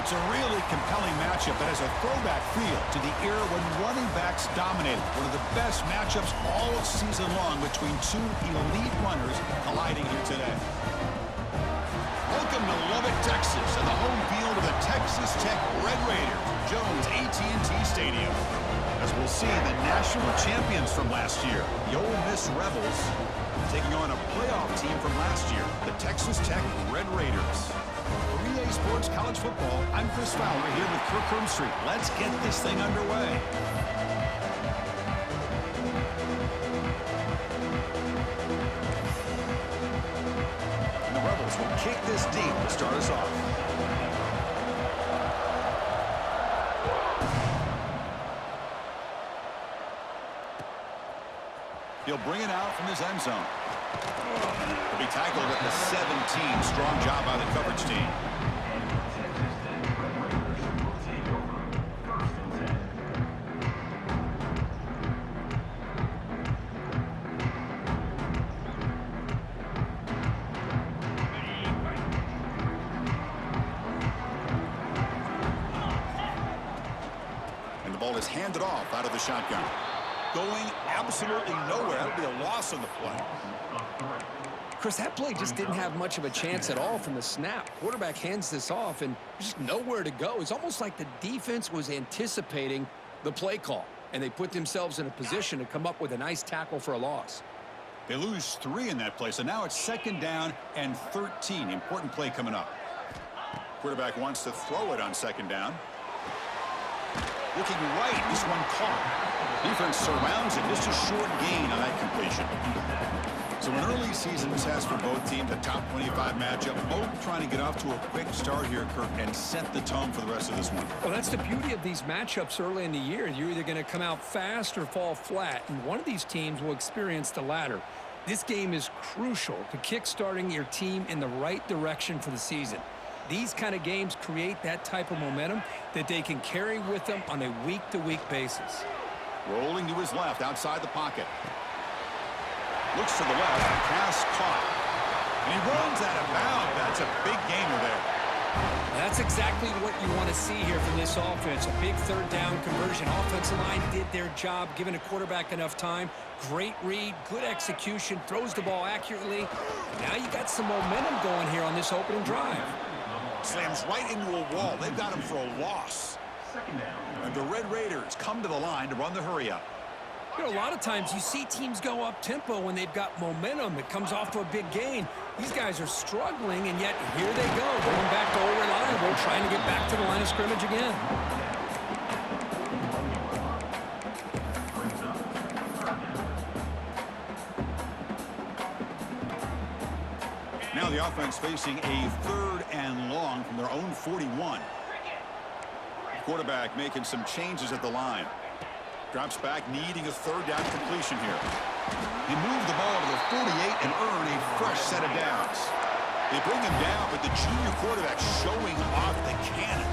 It's a really compelling matchup that has a throwback feel to the era when running backs dominated. One of the best matchups all season long between two elite runners colliding here today. Welcome to Lubbock, Texas, and the home field of the Texas Tech Red Raiders, Jones AT&T Stadium. As we'll see, the national champions from last year, the Ole Miss Rebels, taking on a playoff team from last year, the Texas Tech Red Raiders. For EA Sports College Football, I'm Chris Fowler here with Kirk Herbstreit. Let's get this thing underway. And the Rebels will kick this deep to start us off. He'll bring it out from his end zone. He'll be tackled at the 17. Strong job by the coverage team. And the ball is handed off out of the shotgun. Going absolutely nowhere. That would be a loss on the play. Chris, that play just didn't have much of a chance at all from the snap. Quarterback hands this off, and there's just nowhere to go. It's almost like the defense was anticipating the play call, and they put themselves in a position to come up with a nice tackle for a loss. They lose 3 in that play, so now it's 2nd down and 13. Important play coming up. Quarterback wants to throw it on 2nd down. Looking right, this one caught. Defense surrounds it. Just a short gain on that completion. So an early season test for both teams, a top 25 matchup. Both trying to get off to a quick start here, Kirk, and set the tone for the rest of this one. Well, that's the beauty of these matchups early in the year. You're either going to come out fast or fall flat, and one of these teams will experience the latter. This game is crucial to kick-starting your team in the right direction for the season. These kind of games create that type of momentum that they can carry with them on a week-to-week basis. Rolling to his left, outside the pocket. Looks to the left, pass caught. And he runs out of bounds. That's a big gainer there. That's exactly what you want to see here from this offense. A big 3rd down conversion. Offensive line did their job, giving a quarterback enough time. Great read, good execution, throws the ball accurately. Now you got some momentum going here on this opening drive. Slams right into a wall. They've got him for a loss. And the Red Raiders come to the line to run the hurry-up. You know, a lot of times you see teams go up-tempo when they've got momentum. It comes off to a big gain. These guys are struggling, and yet here they go, going back to old reliable, trying to get back to the line of scrimmage again. Now the offense facing a 3rd and long from their own 41. Quarterback making some changes at the line. Drops back, needing a 3rd down completion here. He moved the ball to the 48 and earn a fresh set of downs. They bring him down, but the junior quarterback showing off the cannon.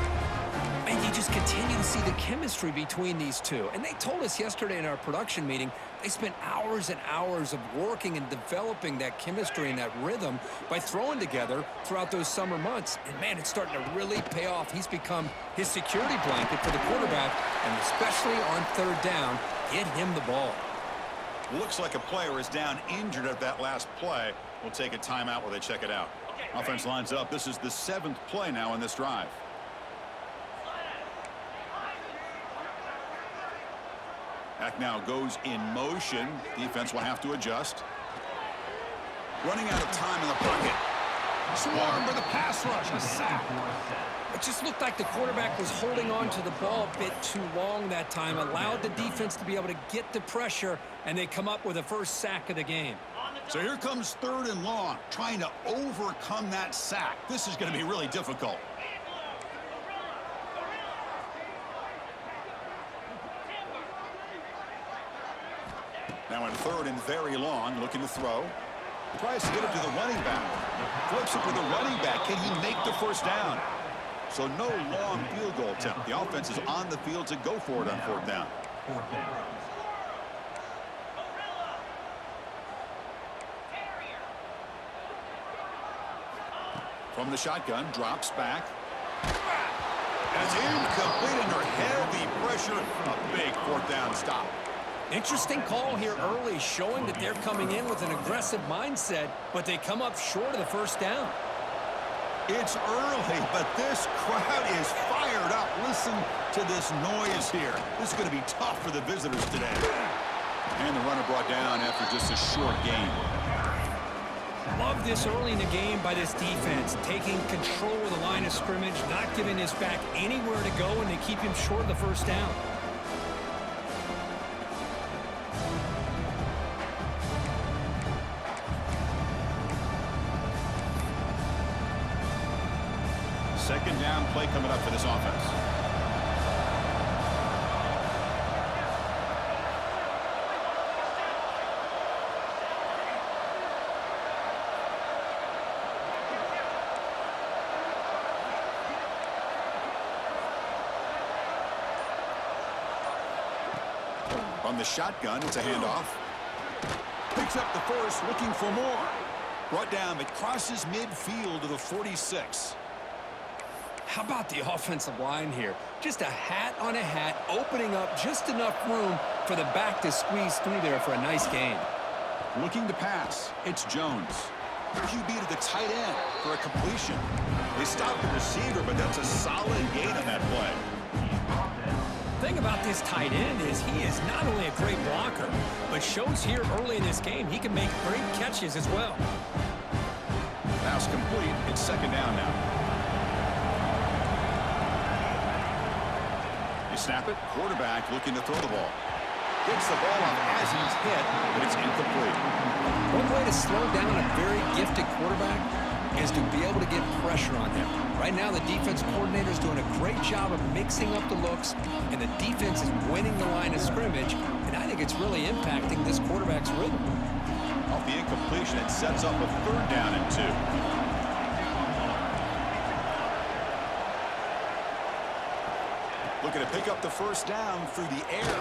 And you just continue to see the chemistry between these two. And they told us yesterday in our production meeting, they spent hours and hours of working and developing that chemistry and that rhythm by throwing together throughout those summer months. And, man, it's starting to really pay off. He's become his security blanket for the quarterback, and especially on 3rd down, get him the ball. Looks like a player is down injured at that last play. We'll take a timeout while they check it out. Offense lines up. This is the 7th play now in this drive. Back now goes in motion. Defense will have to adjust. Running out of time in the pocket. Swarmed by the pass rush. A sack. It just looked like the quarterback was holding on to the ball a bit too long that time, allowed the defense to be able to get the pressure, and they come up with the first sack of the game. So here comes 3rd and long, trying to overcome that sack. This is going to be really difficult. Now in 3rd and very long, looking to throw. Tries to get it to the running back. Flips it to the running back. Can he make the 1st down? So no long field goal attempt. The offense is on the field to go for it on 4th down. From the shotgun, drops back. That's incomplete under heavy pressure. A big fourth down stop. Interesting call here early, showing that they're coming in with an aggressive mindset, but they come up short of the first down. It's early, but this crowd is fired up. Listen to this noise here. This is going to be tough for the visitors today. And the runner brought down after just a short gain. Love this early in the game by this defense, taking control of the line of scrimmage, not giving this back anywhere to go, and they keep him short of the first down. Second down play coming up for this offense. From the shotgun, it's a handoff. Picks up the first, looking for more. Brought down, but crosses midfield to the 46. How about the offensive line here? Just a hat on a hat, opening up just enough room for the back to squeeze through there for a nice gain. Looking to pass, it's Jones. QB to the tight end for a completion. They stop the receiver, but that's a solid gain on that play. The thing about this tight end is he is not only a great blocker, but shows here early in this game he can make great catches as well. Pass complete. It's second down now. They snap it. Quarterback looking to throw the ball. Gets the ball off as he's hit, but it's incomplete. One way to slow down a very gifted quarterback is to be able to get pressure on him. Right now, the defense coordinator is doing a great job of mixing up the looks, and the defense is winning the line of scrimmage, and I think it's really impacting this quarterback's rhythm. Off the incompletion, it sets up a third down and 2. Looking to pick up the first down through the air.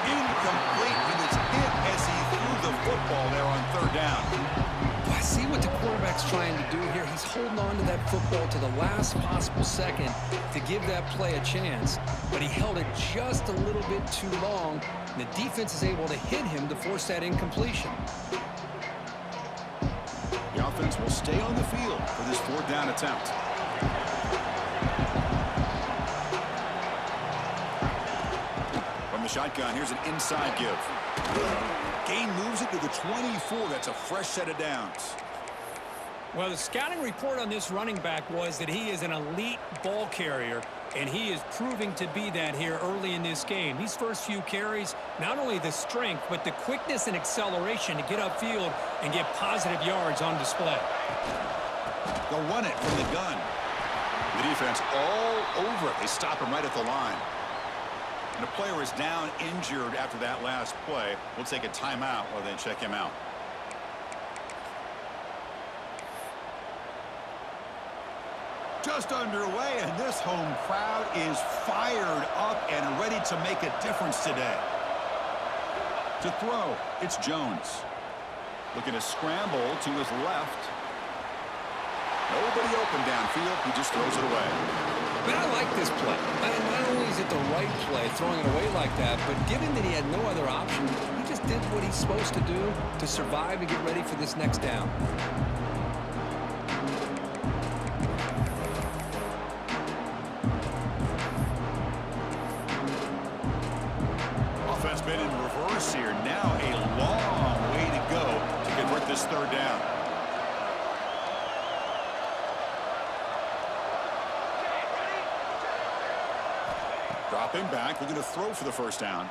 Incomplete. He was hit as he threw the football there on third down. I see what the quarterback's trying to do here. He's holding on to that football to the last possible second to give that play a chance, but he held it just a little bit too long, and the defense is able to hit him to force that incompletion. The offense will stay on the field for this fourth down attempt. From the shotgun, here's an inside give. Gain moves it to the 24. That's a fresh set of downs. Well, the scouting report on this running back was that he is an elite ball carrier, and he is proving to be that here early in this game. These first few carries, not only the strength, but the quickness and acceleration to get upfield and get positive yards on display. They'll run it from the gun. The defense all over it. They stop him right at the line. And the player is down injured after that last play. We'll take a timeout while they check him out. Just underway, and this home crowd is fired up and ready to make a difference today. To throw, it's Jones. Looking to scramble to his left. Nobody open downfield. He just throws it away. But I like this play. Not only is it the right play, throwing it away like that, but given that he had no other option, he just did what he's supposed to do to survive and get ready for this next down. Offense been in reverse here. Now a long way to go to convert this third down. Dropping back, looking to throw for the first down.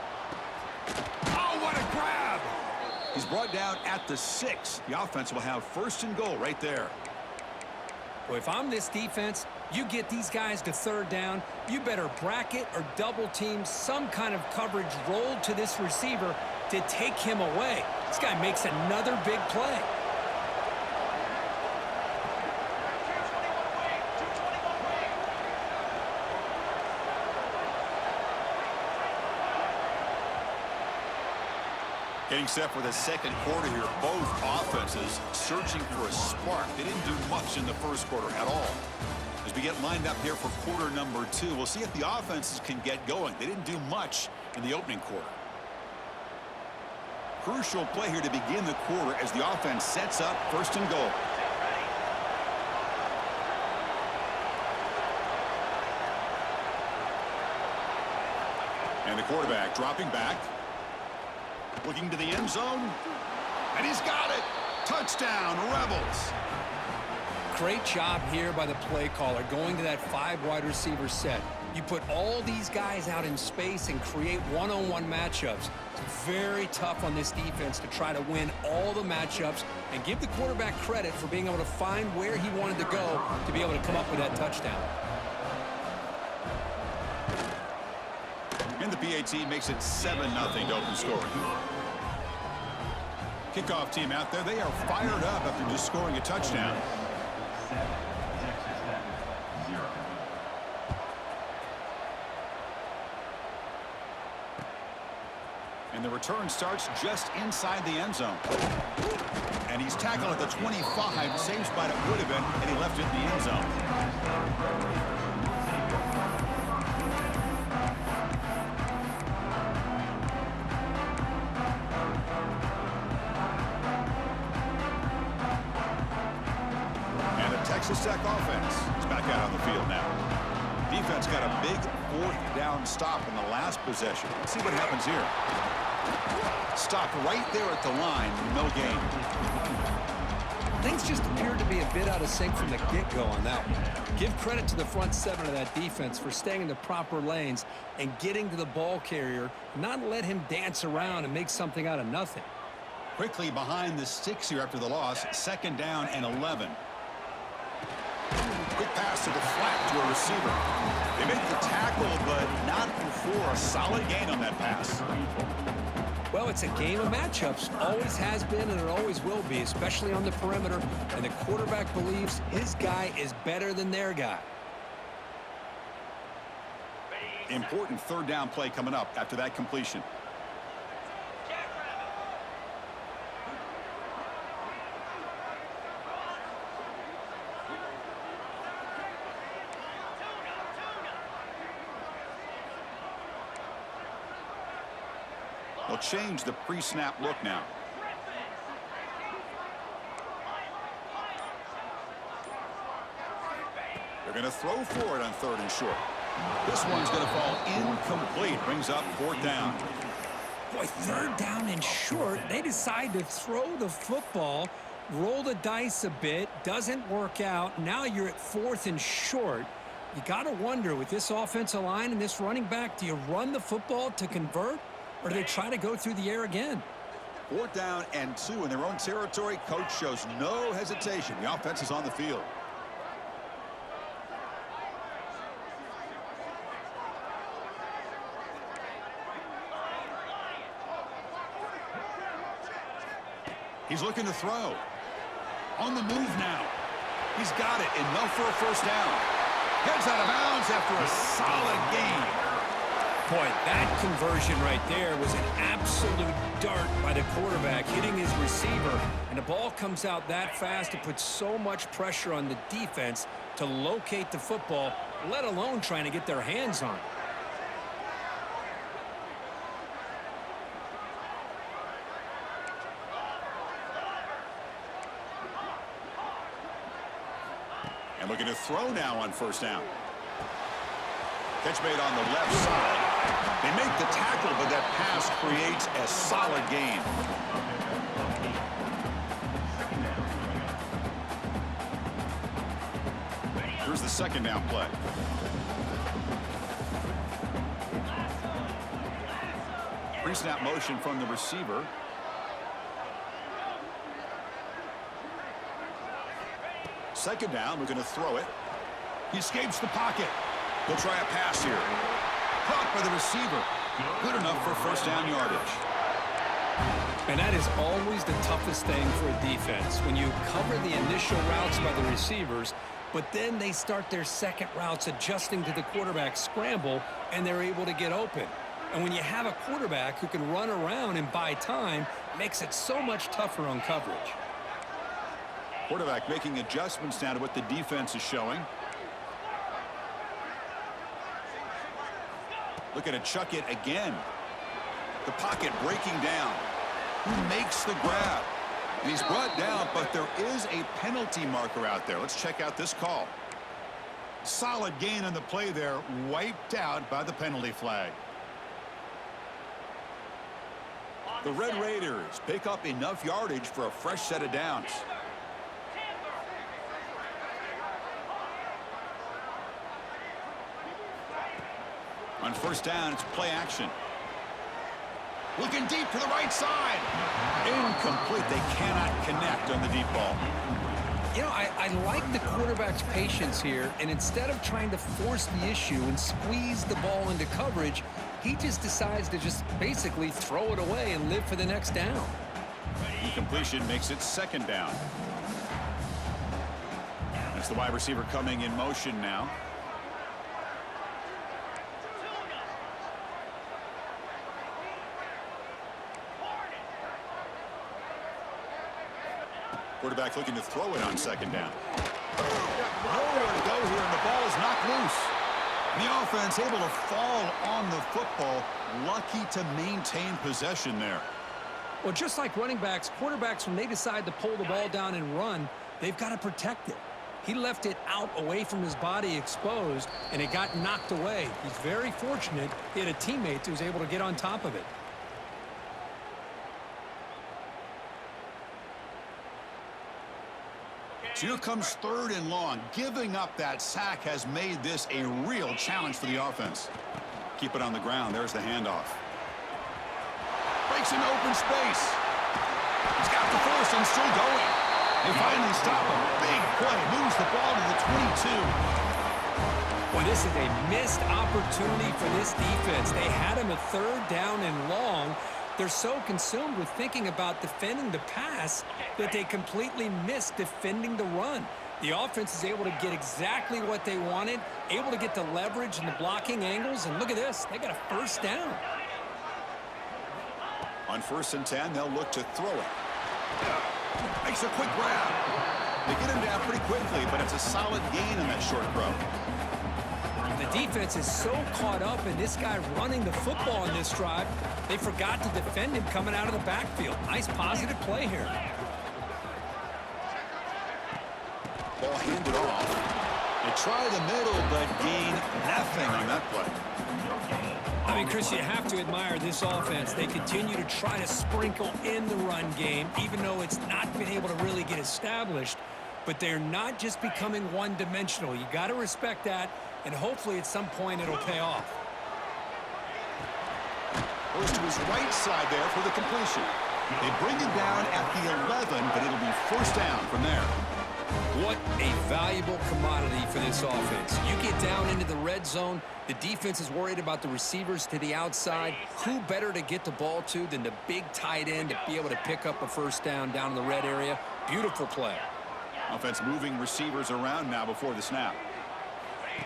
Oh, what a grab! He's brought down at the 6. The offense will have first and goal right there. Well, if I'm this defense, you get these guys to third down, you better bracket or double team some kind of coverage rolled to this receiver to take him away. This guy makes another big play. Getting set for the second quarter here. Both offenses searching for a spark. They didn't do much in the first quarter at all. As we get lined up here for quarter number 2, we'll see if the offenses can get going. They didn't do much in the opening quarter. Crucial play here to begin the quarter as the offense sets up first and goal. And the quarterback dropping back. Looking to the end zone. And he's got it. Touchdown, Rebels. Great job here by the play caller, going to that 5 wide receiver set. You put all these guys out in space and create one-on-one matchups. It's very tough on this defense to try to win all the matchups and give the quarterback credit for being able to find where he wanted to go to be able to come up with that touchdown. And the PAT makes it 7-0 to open scoring. Kickoff team out there. They are fired up after just scoring a touchdown. And the return starts just inside the end zone. And he's tackled at the 25. Same spot it would have been, and he left it in the end zone. Texas Tech offense is back out on the field now. Defense got a big 4th down stop in the last possession. Let's see what happens here. Stop right there at the line, no gain. Things just appeared to be a bit out of sync from the get-go on that one. Give credit to the front 7 of that defense for staying in the proper lanes and getting to the ball carrier, not let him dance around and make something out of nothing. Quickly behind the sticks here after the loss, 2nd down and 11. Quick pass to the flat to a receiver. They make the tackle, but not before a solid gain on that pass. Well, it's a game of matchups. Always has been, and it always will be, especially on the perimeter. And the quarterback believes his guy is better than their guy. Important 3rd down play coming up after that completion. They'll change the pre-snap look now. They're going to throw for it on 3rd and short. This one's going to fall incomplete. Brings up 4th down. Boy, 3rd down and short. They decide to throw the football, roll the dice a bit. Doesn't work out. Now you're at 4th and short. You got to wonder, with this offensive line and this running back, do you run the football to convert? Or do they try to go through the air again? 4th down and 2 in their own territory. Coach shows no hesitation. The offense is on the field. He's looking to throw. On the move now. He's got it. Enough for a 1st down. Heads out of bounds after a solid gain. Boy, that conversion right there was an absolute dart by the quarterback, hitting his receiver. And the ball comes out that fast. It puts so much pressure on the defense to locate the football, let alone trying to get their hands on it. And looking to throw now on 1st down. Catch made on the left side. They make the tackle, but that pass creates a solid gain. Here's the 2nd down play. Pre-snap motion from the receiver. Second down, we're going to throw it. He escapes the pocket. He'll try a pass here. Caught by the receiver. Good enough for 1st down yardage. And that is always the toughest thing for a defense, when you cover the initial routes by the receivers, but then they start their second routes adjusting to the quarterback scramble, and they're able to get open. And when you have a quarterback who can run around and buy time, it makes it so much tougher on coverage. Quarterback making adjustments now to what the defense is showing. Looking to chuck it again. The pocket breaking down. Who makes the grab? And he's brought down, but there is a penalty marker out there. Let's check out this call. Solid gain on the play there, wiped out by the penalty flag. The Red Raiders pick up enough yardage for a fresh set of downs. On first down, it's play action. Looking deep to the right side. Incomplete. They cannot connect on the deep ball. You know, I like the quarterback's patience here, and instead of trying to force the issue and squeeze the ball into coverage, he just decides to just basically throw it away and live for the next down. Incompletion makes it second down. That's the wide receiver coming in motion now. Quarterback looking to throw it on second down. Nowhere to go here, and the ball is knocked loose. The offense able to fall on the football. Lucky to maintain possession there. Well, just like running backs, quarterbacks, when they decide to pull the ball down and run, they've got to protect it. He left it out away from his body exposed, and it got knocked away. He's very fortunate he had a teammate who was able to get on top of it. So here comes third and long. Giving up that sack has made this a real challenge for the offense. Keep it on the ground. There's the handoff. Breaks into open space. He's got the first and still going. They finally stop him. Big play. Moves the ball to the 22. Boy, this is a missed opportunity for this defense. They had him at third down and long. They're so consumed with thinking about defending the pass that they completely miss defending the run. The offense is able to get exactly what they wanted, able to get the leverage and the blocking angles, and look at this. They got a first down. On 1st and 10, they'll look to throw it. Makes a quick grab. They get him down pretty quickly, but it's a solid gain on that short throw. The defense is so caught up in this guy running the football on this drive, they forgot to defend him coming out of the backfield. Nice positive play here. Ball handed off. They try the middle, but gain nothing on that play. I mean, Chris, you have to admire this offense. They continue to try to sprinkle in the run game, even though it's not been able to really get established. But they're not just becoming one-dimensional. You got to respect that, and hopefully at some point it'll pay off. Goes to his right side there for the completion. They bring him down at the 11, but it'll be first down from there. What a valuable commodity for this offense. You get down into the red zone, the defense is worried about the receivers to the outside. Who better to get the ball to than the big tight end to be able to pick up a first down in the red area? Beautiful play. Offense moving receivers around now before the snap.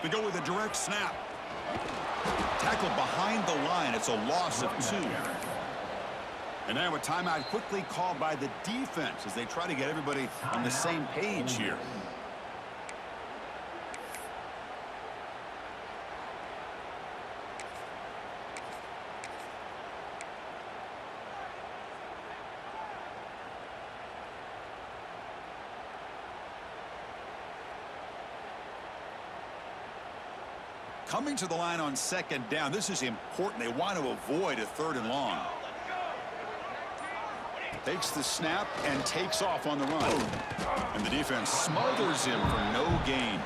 They go with a direct snap. Tackled behind the line. It's a loss of 2. And now a timeout quickly called by the defense as they try to get everybody on the same page here. Coming to the line on second down. This is important. They want to avoid a third and long. Takes the snap and takes off on the run. And the defense smothers him for no gain.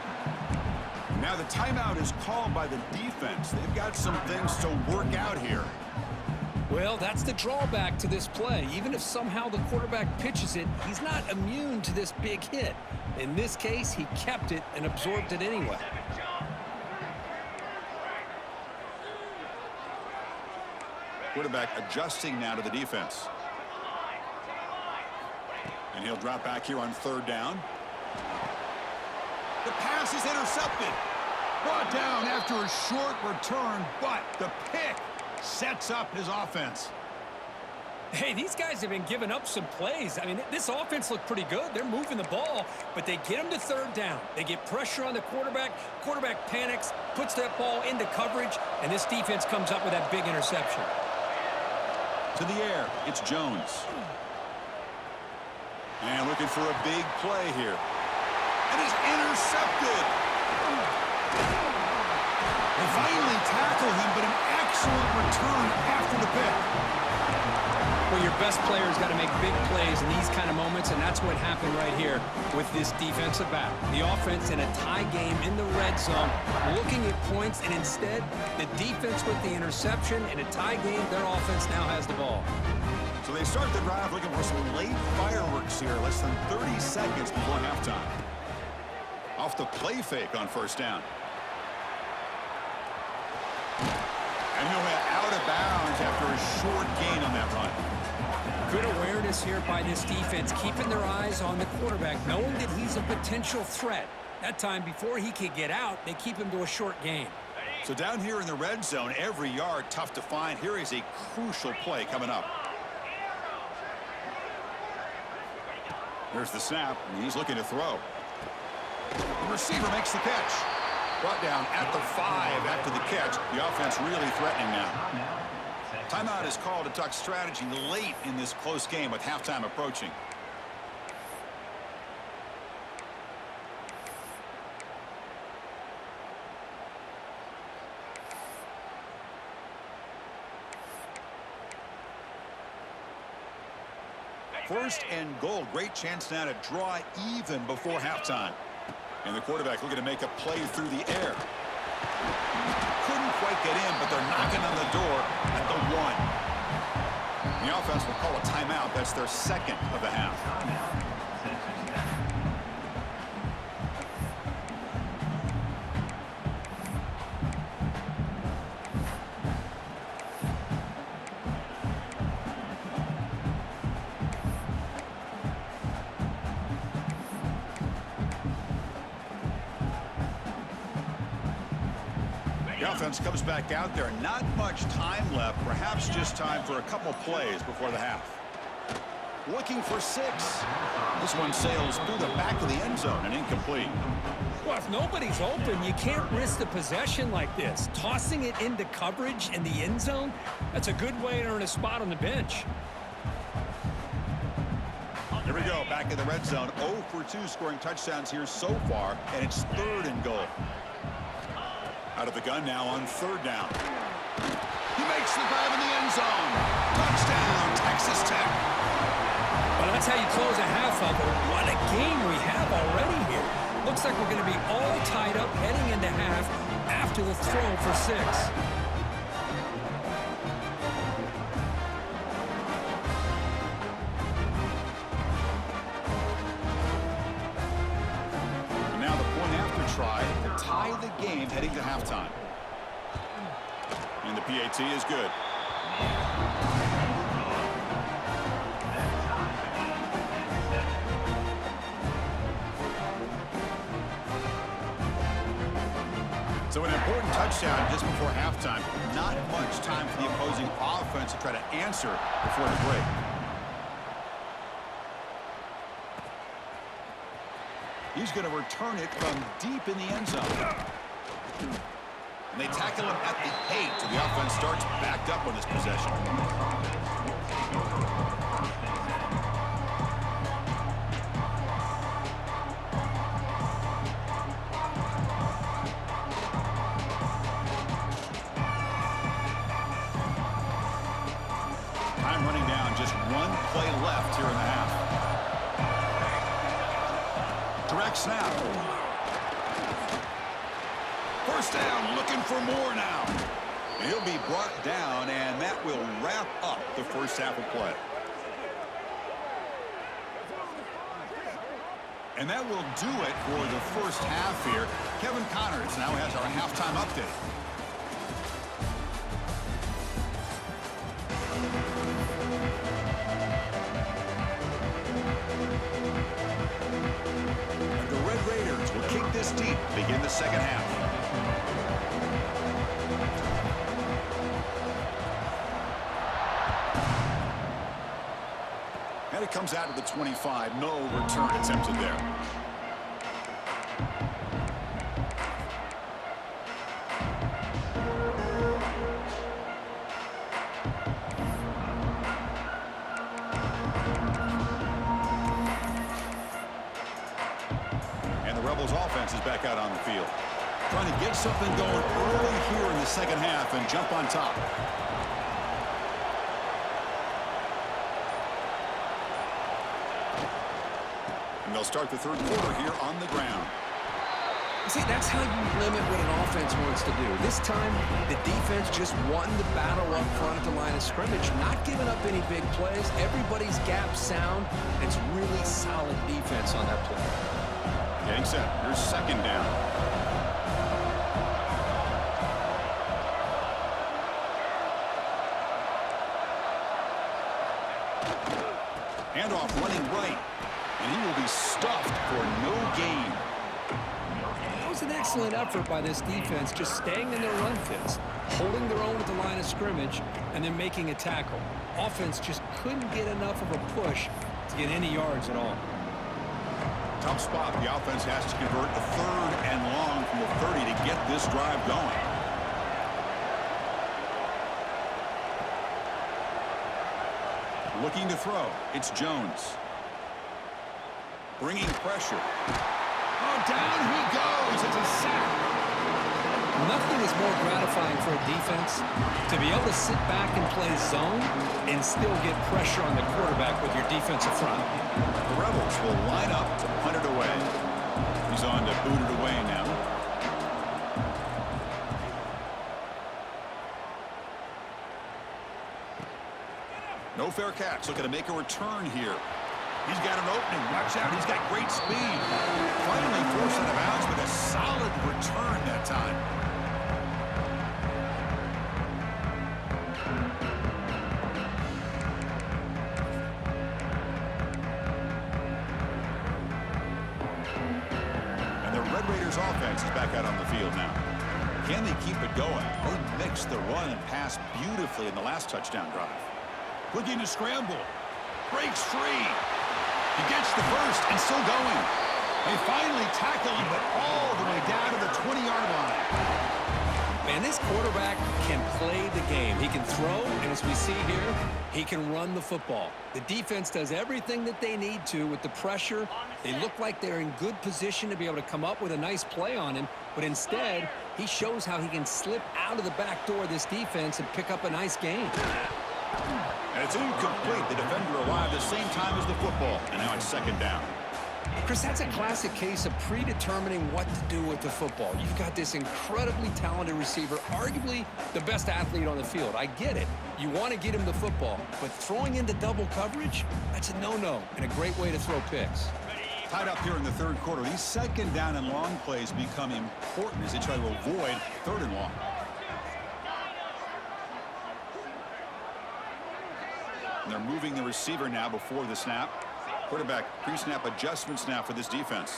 Now the timeout is called by the defense. They've got some things to work out here. Well, that's the drawback to this play. Even if somehow the quarterback pitches it, he's not immune to this big hit. In this case, he kept it and absorbed it anyway. Quarterback adjusting now to the defense. And he'll drop back here on third down. The pass is intercepted. Brought down after a short return, but the pick sets up his offense. Hey, these guys have been giving up some plays. I mean, this offense looked pretty good. They're moving the ball, but they get them to third down. They get pressure on the quarterback. Quarterback panics, puts that ball into coverage, and this defense comes up with that big interception. To the air, it's Jones. And looking for a big play here. It is intercepted. They finally tackle him, but an excellent return after the pick. Well, your best player's got to make big plays in these kind of moments, and that's what happened right here with this defensive back. The offense in a tie game in the red zone, looking at points, and instead, the defense with the interception. In a tie game, their offense now has the ball. So they start the drive looking for some late fireworks here, less than 30 seconds before halftime. Off the play fake on first down. And he'll head out of bounds after a short gain on that run. Good awareness here by this defense, keeping their eyes on the quarterback, knowing that he's a potential threat. That time, before he could get out, they keep him to a short gain. So down here in the red zone, every yard tough to find. Here is a crucial play coming up. There's the snap, and he's looking to throw. The receiver makes the catch. Brought down at the 5 after the catch. The offense really threatening now. Timeout is called to talk strategy late in this close game with halftime approaching. First and goal. Great chance now to draw even before halftime. And the quarterback looking to make a play through the air. Couldn't quite get in, but they're knocking on the door at the 1. The offense will call a timeout. That's their second of the half. The offense comes back out there. Not much time left. Perhaps just time for a couple plays before the half. Looking for 6. This one sails through the back of the end zone and incomplete. Well, if nobody's open, you can't risk the possession like this. Tossing it into coverage in the end zone, that's a good way to earn a spot on the bench. Here we go, back in the red zone. 0 for 2 scoring touchdowns here so far, and it's 3rd and goal. Out of the gun now on 3rd down. He makes the grab in the end zone. Touchdown, Texas Tech. Well, that's how you close a half of it. What a game we have already here. Looks like we're going to be all tied up heading into half after the throw for 6. And now the point after try to tie the game heading to halftime. And the PAT is good. So an important touchdown just before halftime. Not much time for the opposing offense to try to answer before the break. He's going to return it from deep in the end zone. And they tackle him at the 8, so the offense starts backed up on this possession. Time running down, just 1 play left here in the half. Direct snap. First down, looking for more now. He'll be brought down, and that will wrap up the first half of play. And that will do it for the first half here. Kevin Connors now has our halftime update. And the Red Raiders will kick this deep, begin the second half. It comes out of the 25. No return attempted there. And the Rebels offense is back out on the field. Trying to get something going early here in the second half and jump on top. And they'll start the third quarter here on the ground. See, that's how you limit what an offense wants to do. This time, the defense just won the battle up front at the line of scrimmage, not giving up any big plays. Everybody's gap sound. It's really solid defense on that play. Getting set. Here's second down. Handoff running right. And he will be stuffed for no gain. That was an excellent effort by this defense, just staying in their run fits, holding their own at the line of scrimmage, and then making a tackle. Offense just couldn't get enough of a push to get any yards at all. Tough spot. The offense has to convert a third and long from the 30 to get this drive going. Looking to throw. It's Jones. Bringing pressure. Oh, down he goes. It's a sack. Nothing is more gratifying for a defense to be able to sit back and play zone and still get pressure on the quarterback with your defensive front. The Rebels will line up to punt it away. He's on to boot it away now. No fair catch. Looking to make a return here. He's got an opening. Watch out. He's got great speed. Finally forced out of bounds with a solid return that time. And the Red Raiders offense is back out on the field now. Can they keep it going? They mixed the run and pass beautifully in the last touchdown drive. Looking to scramble. Breaks free. He gets the first and still going. They finally tackle him, but all the way down to the 20-yard line. Man, this quarterback can play the game. He can throw, and as we see here, he can run the football. The defense does everything that they need to with the pressure. They look like they're in good position to be able to come up with a nice play on him, but instead, he shows how he can slip out of the back door of this defense and pick up a nice gain. And it's incomplete. The defender arrived at the same time as the football. And now it's second down. Chris, that's a classic case of predetermining what to do with the football. You've got this incredibly talented receiver, arguably the best athlete on the field. I get it. You want to get him the football. But throwing into double coverage, that's a no-no and a great way to throw picks. Tied up here in the third quarter. These second down and long plays become important as they try to avoid third and long. And they're moving the receiver now before the snap. Quarterback pre-snap adjustments now for this defense.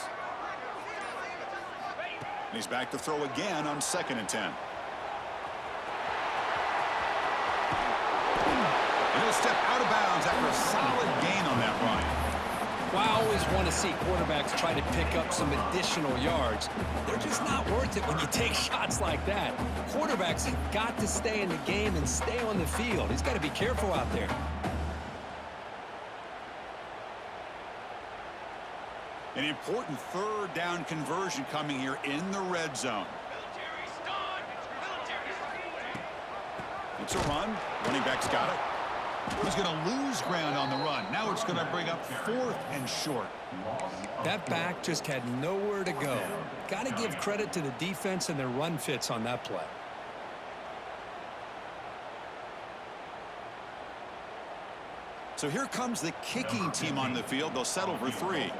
And he's back to throw again on 2nd and 10. And he'll step out of bounds after a solid gain on that run. Well, I always want to see quarterbacks try to pick up some additional yards. They're just not worth it when you take shots like that. Quarterbacks have got to stay in the game and stay on the field. He's got to be careful out there. An important third down conversion coming here in the red zone. It's a run. Running back's got it. He's going to lose ground on the run. Now it's going to bring up 4th and short. That back just had nowhere to go. Got to give credit to the defense and their run fits on that play. So here comes the kicking team on the field. They'll settle for 3.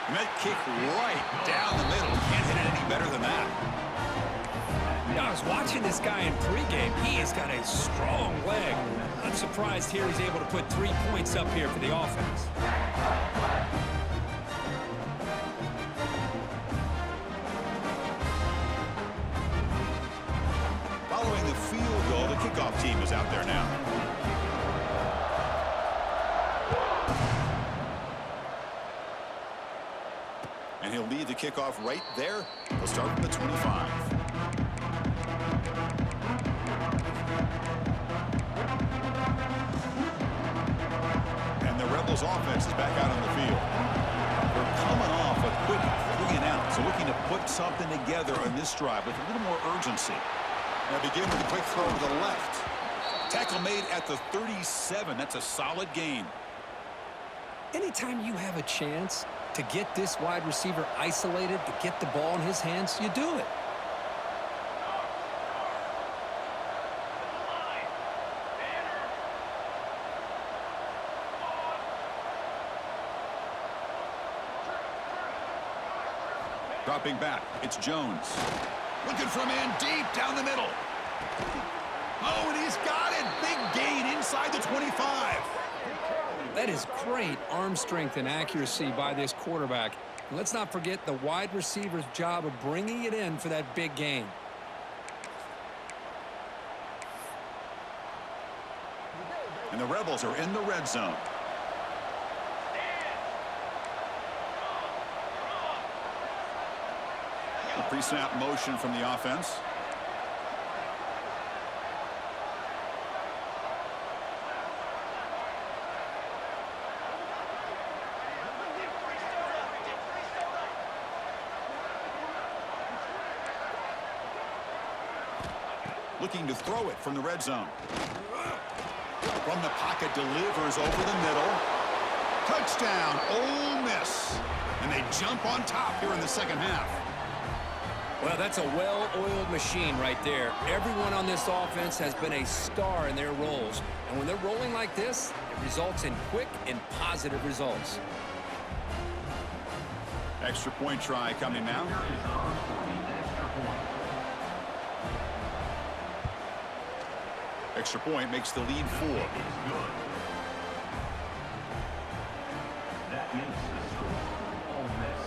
And that kick right down the middle. Can't hit it any better than that. I was watching this guy in pregame. He has got a strong leg. I'm surprised here he's able to put 3 points up here for the offense. Following the field goal, the kick kickoff team is out there now. And he'll lead the kickoff right there. He'll start from the 25. And the Rebels offense is back out on the field. They're coming off a quick 3-and-out, so looking to put something together on this drive with a little more urgency. Now begin with a quick throw to the left. Tackle made at the 37. That's a solid gain. Anytime you have a chance to get this wide receiver isolated, to get the ball in his hands, you do it. Dropping back, it's Jones. Looking for a man deep down the middle. Oh, and he's got it. Big gain inside the 25. That is great arm strength and accuracy by this quarterback. And let's not forget the wide receiver's job of bringing it in for that big gain. And the Rebels are in the red zone. A pre-snap motion from the offense. Looking to throw it from the red zone. From the pocket, delivers over the middle. Touchdown, Ole Miss. And they jump on top here in the second half. Well, that's a well-oiled machine right there. Everyone on this offense has been a star in their roles. And when they're rolling like this, it results in quick and positive results. Extra point try coming now. Extra point makes the lead 4. That is the score. Ole Miss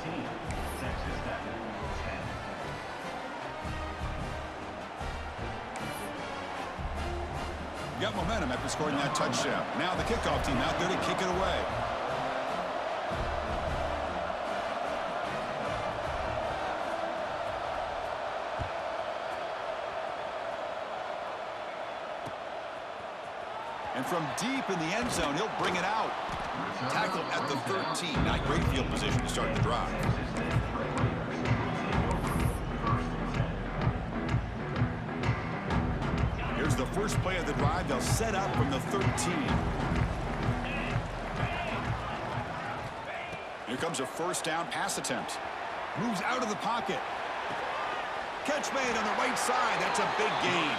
14, Texas Tech 10. Got momentum after scoring that touchdown. Now the kickoff team out there to kick it away. And from deep in the end zone, he'll bring it out. Tackle at the 13. Not great field position to start the drive. Here's the first play of the drive. They'll set up from the 13. Here comes a first down pass attempt. Moves out of the pocket. Catch made on the right side. That's a big gain.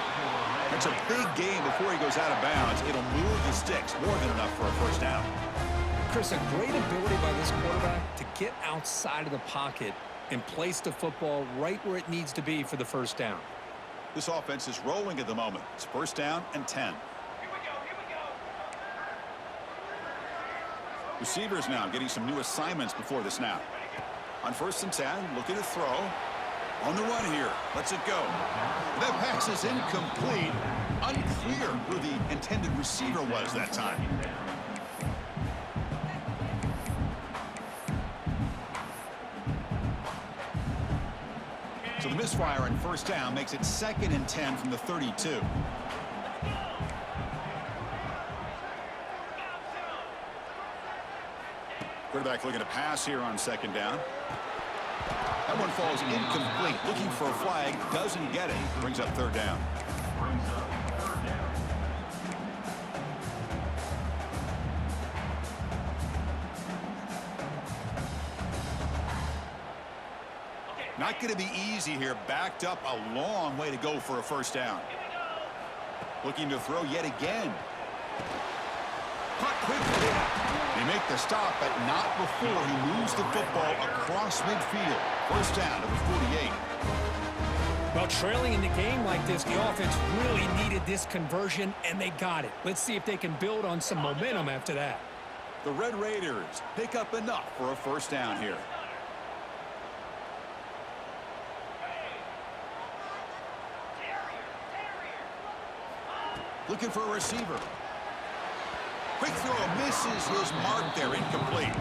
That's a big gain before he goes out of bounds. It'll move the sticks more than enough for a first down. Chris, a great ability by this quarterback to get outside of the pocket and place the football right where it needs to be for the first down. This offense is rolling at the moment. It's first down and 10. Receivers now getting some new assignments before the snap. On first and 10, looking to throw. On the run here. Lets it go. That pass is incomplete. Unclear who the intended receiver was that time. So the misfire on first down makes it 2nd and 10 from the 32. Quarterback looking to pass here on second down. That one falls incomplete. Looking for a flag. Doesn't get it. Brings up third down. Not going to be easy here. Backed up a long way to go for a first down. Looking to throw yet again. Caught quickly. They make the stop, but not before he moves the football across midfield. First down to the 48. Well, trailing in the game like this, the offense really needed this conversion, and they got it. Let's see if they can build on some momentum after that. The Red Raiders pick up enough for a first down here. Looking for a receiver. Quick throw misses his mark there, incomplete.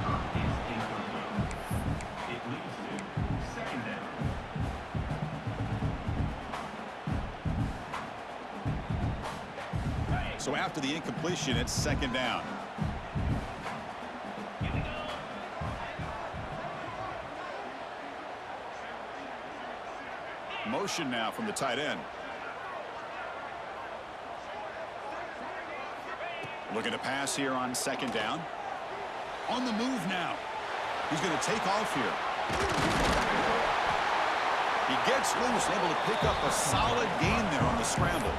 It leads to second down. So after the incompletion, it's second down. Motion now from the tight end. Looking to pass here on second down. On the move now. He's going to take off here. He gets loose, able to pick up a solid gain there on the scramble.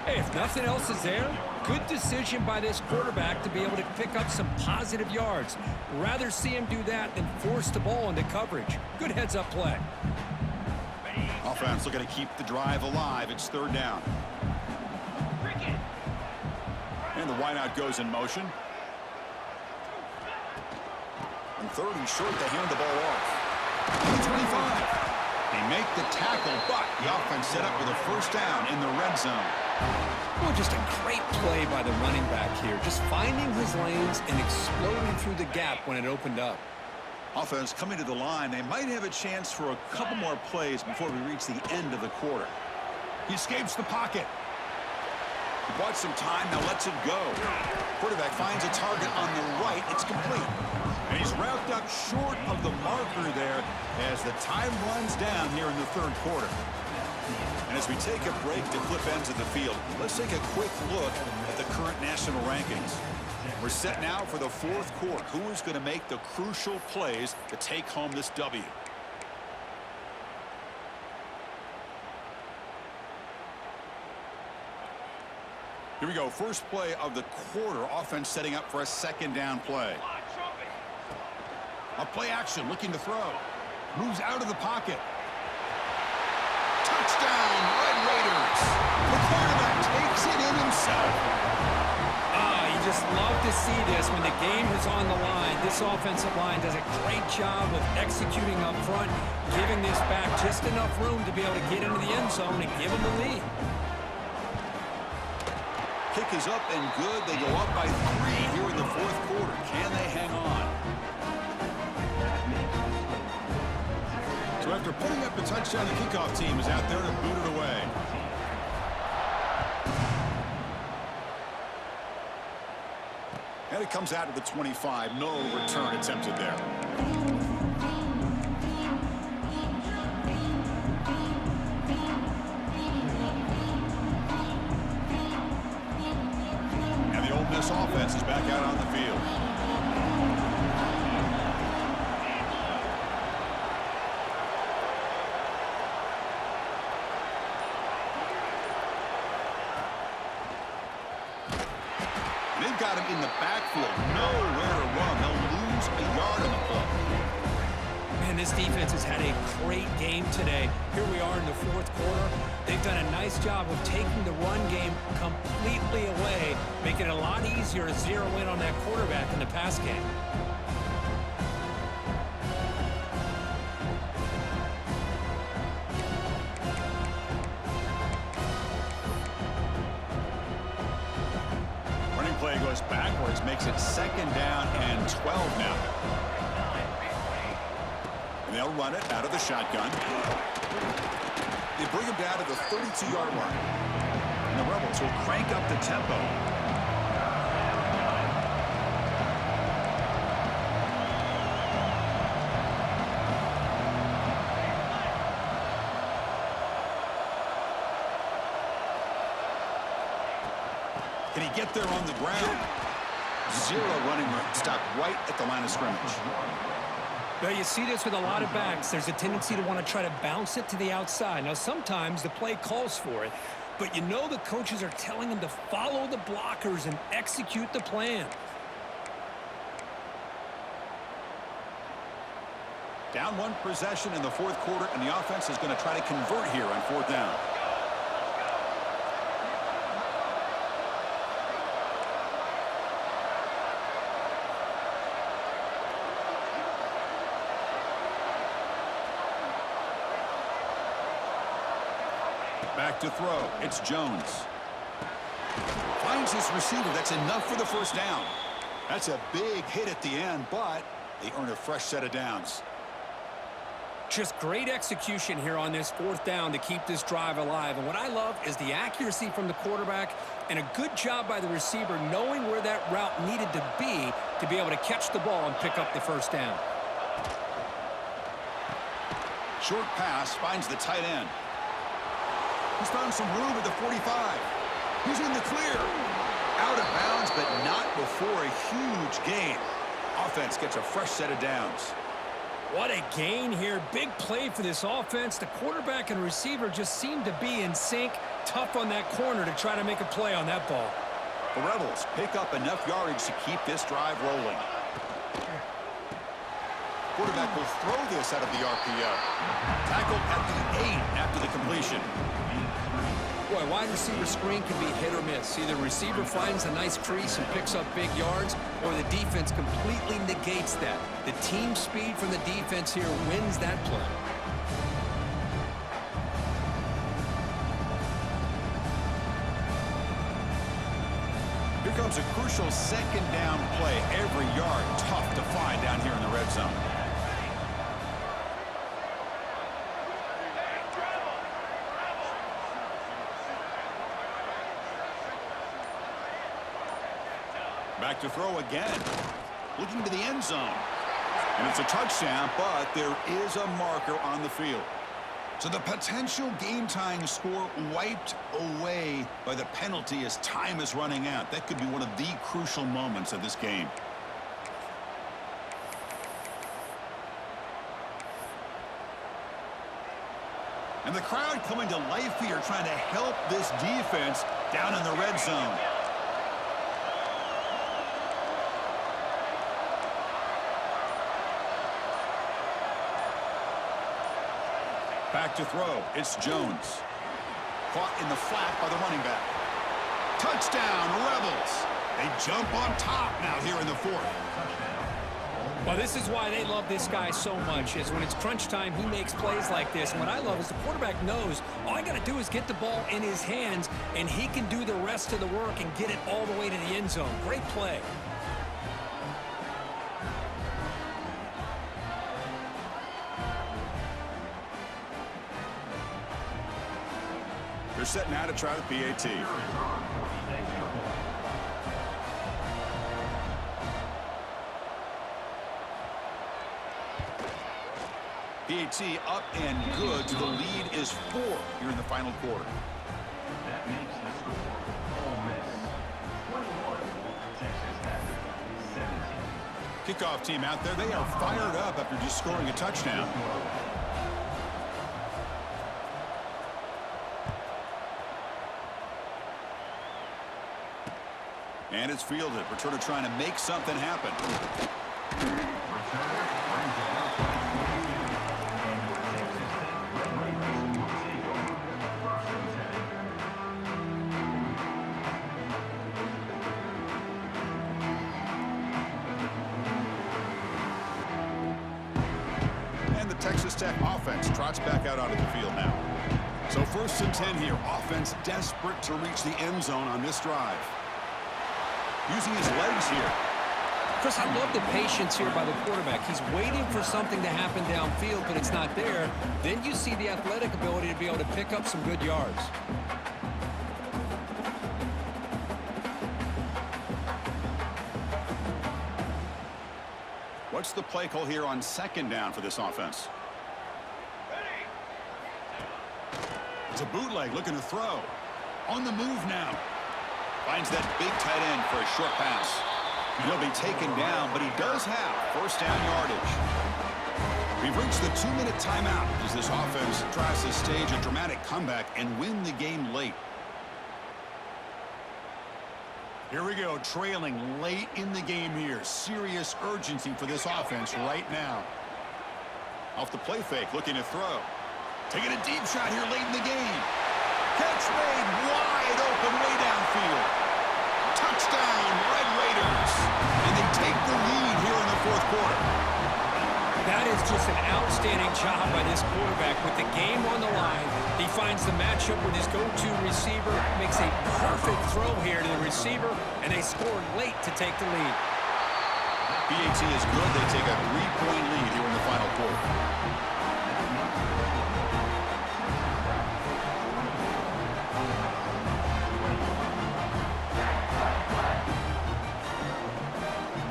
Hey, if nothing else is there, good decision by this quarterback to be able to pick up some positive yards. Rather see him do that than force the ball into coverage. Good heads-up play. Offense looking to keep the drive alive. It's third down. And the wideout goes in motion. And third and short, they hand the ball off. 25. They make the tackle, but the offense set up with a first down in the red zone. Well, just a great play by the running back here. Just finding his lanes and exploding through the gap when it opened up. Offense coming to the line. They might have a chance for a couple more plays before we reach the end of the quarter. He escapes the pocket. He bought some time, now lets it go. Quarterback finds a target on the right. It's complete. And he's wrapped up short of the marker there as the time runs down here in the third quarter. And as we take a break to flip ends of the field, let's take a quick look at the current national rankings. We're set now for the fourth quarter. Who is going to make the crucial plays to take home this W? Here we go. First play of the quarter. Offense setting up for a second down play. A play action, looking to throw. Moves out of the pocket. Touchdown, Red Raiders. The quarterback takes it in himself. You just love to see this when the game is on the line. This offensive line does a great job of executing up front, giving this back just enough room to be able to get into the end zone and give them the lead. Kick is up and good. They go up by 3 here in the fourth quarter. Can they hang on? So after putting up a touchdown, the kickoff team is out there to boot it away. And it comes out of the 25. No return attempted there. And the Ole Miss offense is back out on the field. They've got him in the backfield, nowhere to run. They'll lose a yard on the play. Man, this defense has had a great game today. Here we are in the fourth quarter. They've done a nice job of taking the run game completely away, making it a lot easier to zero in on that quarterback in the pass game. Play goes backwards, makes it second down and 12 now. And they'll run it out of the shotgun. They bring him down to the 32-yard line. And the Rebels will crank up the tempo. Can he get there on the ground? Zero running room. Stopped right at the line of scrimmage. Well, you see this with a lot of backs. There's a tendency to want to try to bounce it to the outside. Now, sometimes the play calls for it, but you know the coaches are telling them to follow the blockers and execute the plan. Down one possession in the fourth quarter, and the offense is going to try to convert here on fourth down. Back to throw. It's Jones. Finds his receiver. That's enough for the first down. That's a big hit at the end, but they earn a fresh set of downs. Just great execution here on this fourth down to keep this drive alive. And what I love is the accuracy from the quarterback and a good job by the receiver knowing where that route needed to be able to catch the ball and pick up the first down. Short pass finds the tight end. He's found some room at the 45. He's in the clear. Out of bounds, but not before a huge gain. Offense gets a fresh set of downs. What a gain here. Big play for this offense. The quarterback and receiver just seem to be in sync. Tough on that corner to try to make a play on that ball. The Rebels pick up enough yardage to keep this drive rolling. Quarterback will throw this out of the RPO. Tackled at the 8 after the completion. Boy, wide receiver screen can be hit or miss. Either receiver finds a nice crease and picks up big yards, or the defense completely negates that. The team speed from the defense here wins that play. Here comes a crucial second down play. Every yard tough to find down here in the red zone. Back to throw again. Looking to the end zone. And it's a touchdown, but there is a marker on the field. So the potential game-tying score wiped away by the penalty as time is running out. That could be one of the crucial moments of this game. And the crowd coming to life here, trying to help this defense down in the red zone. Back to throw. It's Jones. Caught in the flat by the running back. Touchdown, Rebels. They jump on top now here in the fourth. Well, this is why they love this guy so much, is when it's crunch time, he makes plays like this. And what I love is the quarterback knows all I got to do is get the ball in his hands, and he can do the rest of the work and get it all the way to the end zone. Great play. They're setting out to try the PAT. PAT up and good. The lead is 4 here in the final quarter. That makes the score Ole Miss 21, Texas Tech 17. Kickoff team out there. They are fired up after just scoring a touchdown. And it's fielded. Returner trying to make something happen. And the Texas Tech offense trots back out onto the field now. So 1st and 10 here. Offense desperate to reach the end zone on this drive. Using his legs here. Chris, I love the patience here by the quarterback. He's waiting for something to happen downfield, but it's not there. Then you see the athletic ability to be able to pick up some good yards. What's the play call here on 2nd down for this offense? It's a bootleg looking to throw. On the move now. Finds that big tight end for a short pass. He'll be taken down, but he does have first down yardage. We've reached the 2-minute timeout as this offense tries to stage a dramatic comeback and win the game late. Here we go, trailing late in the game here. Serious urgency for this offense right now. Off the play fake, looking to throw. Taking a deep shot here late in the game. Catch made wide open way downfield. Touchdown, Red Raiders. And they take the lead here in the 4th quarter. That is just an outstanding job by this quarterback with the game on the line. He finds the matchup with his go-to receiver, makes a perfect throw here to the receiver, and they scored late to take the lead. BAT is good. They take a 3-point lead here in the final quarter.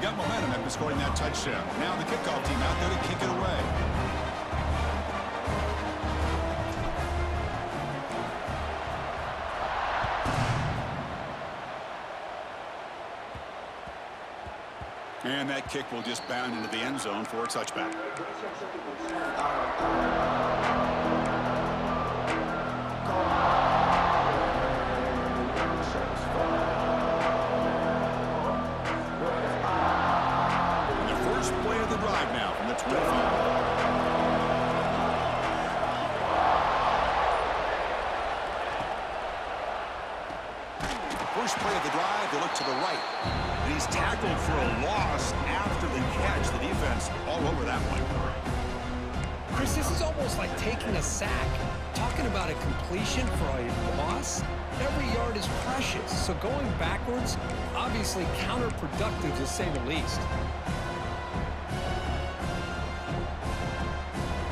Got momentum after scoring that touchdown. Now the kickoff team out there to kick it away. And that kick will just bound into the end zone for a touchback. And the first play of the drive now from the 25. First play of the drive, they look to the right. And he's tackled for a loss after the catch. The defense all over that one. Chris, this is almost like taking a sack. Talking about a completion for a loss, every yard is precious. So going backwards, obviously counterproductive to say the least.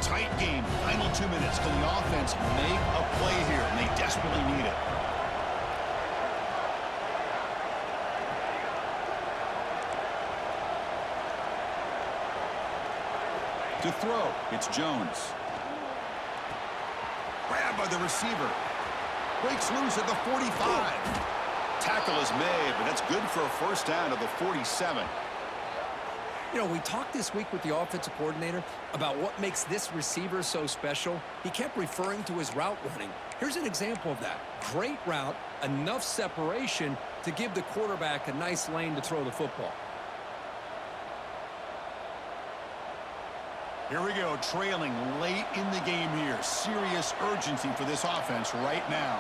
Tight game, final 2 minutes. Can the offense make a play here? And they desperately need it. To throw, it's Jones. Grabbed by the receiver. Breaks loose at the 45. Tackle is made, but that's good for a first down to the 47. You know, we talked this week with the offensive coordinator about what makes this receiver so special. He kept referring to his route running. Here's an example of that. Great route, enough separation to give the quarterback a nice lane to throw the football. Here we go, trailing late in the game here. Serious urgency for this offense right now.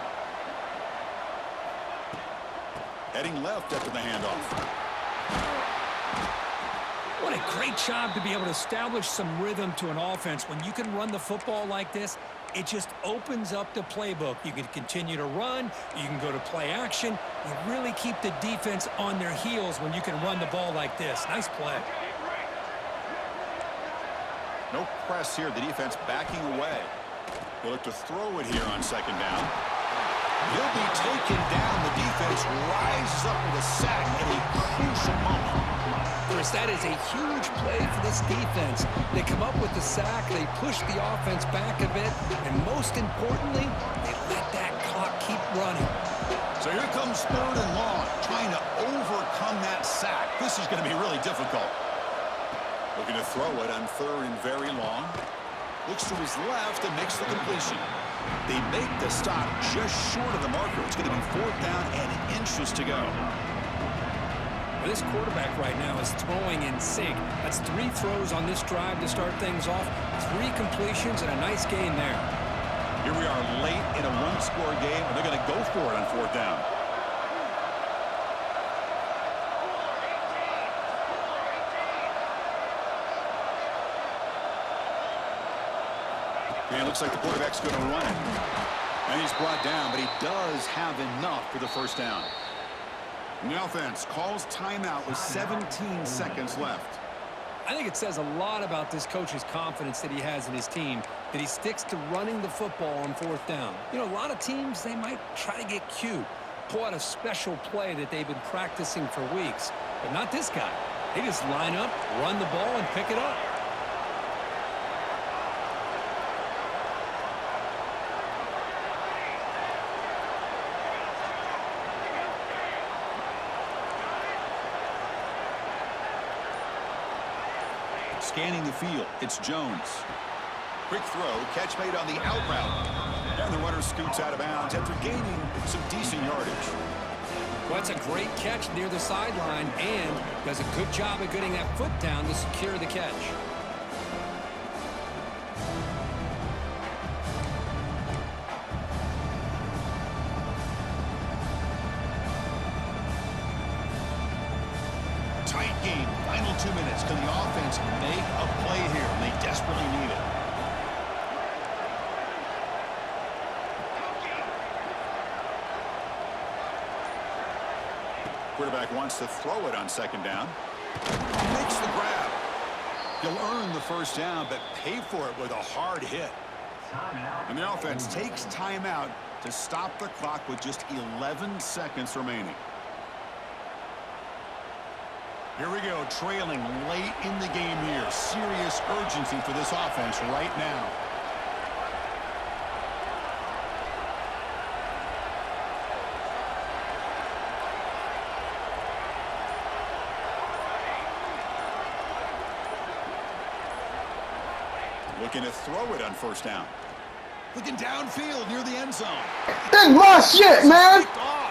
Heading left after the handoff. What a great job to be able to establish some rhythm to an offense. When you can run the football like this, it just opens up the playbook. You can continue to run. You can go to play action. You really keep the defense on their heels when you can run the ball like this. Nice play. No press here. The defense backing away. They look to throw it here on second down. He'll be taken down. The defense rises up with a sack at a crucial moment. Chris, that is a huge play for this defense. They come up with the sack. They push the offense back a bit. And most importantly, they let that clock keep running. So here comes third and long, trying to overcome that sack. This is going to be really difficult. Looking to throw it on third and very long. Looks to his left and makes the completion. They make the stop just short of the marker. It's going to be fourth down and inches to go. Well, this quarterback right now is throwing in sync. That's 3 throws on this drive to start things off. 3 completions and a nice gain there. Here we are late in a one-score game, and they're going to go for it on fourth down. And it looks like the quarterback's going to run it. And he's brought down, but he does have enough for the first down. And the offense calls timeout with 17 seconds left. I think it says a lot about this coach's confidence that he has in his team, that he sticks to running the football on fourth down. You know, a lot of teams, they might try to get cute, pull out a special play that they've been practicing for weeks. But not this guy. They just line up, run the ball, and pick it up. Scanning the field, it's Jones. Quick throw, catch made on the out route. And the runner scoots out of bounds after gaining some decent yardage. Well, that's a great catch near the sideline and does a good job of getting that foot down to secure the catch. Tight game, final 2 minutes. Can the offense make a play here? And they desperately need it. Quarterback wants to throw it on second down. Makes the grab. He'll earn the first down, but pay for it with a hard hit. And the offense takes timeout to stop the clock with just 11 seconds remaining. Here we go, trailing late in the game here. Serious urgency for this offense right now. Looking to throw it on first down. Looking downfield near the end zone. That's my shit, man.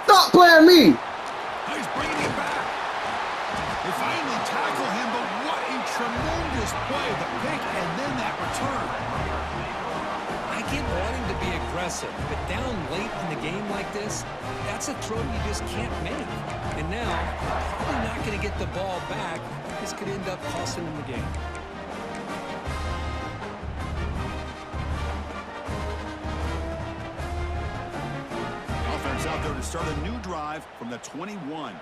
Stop playing me. Oh, he's bringing it back. They finally tackle him, but what a tremendous play. The pick and then that return. I get wanting to be aggressive, but down late in the game like this, that's a throw you just can't make. And now, probably not going to get the ball back. This could end up costing him the game. Offense out there to start a new drive from the 21.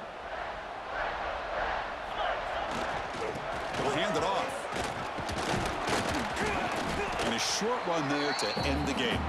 He'll hand it off. And a short run there to end the game.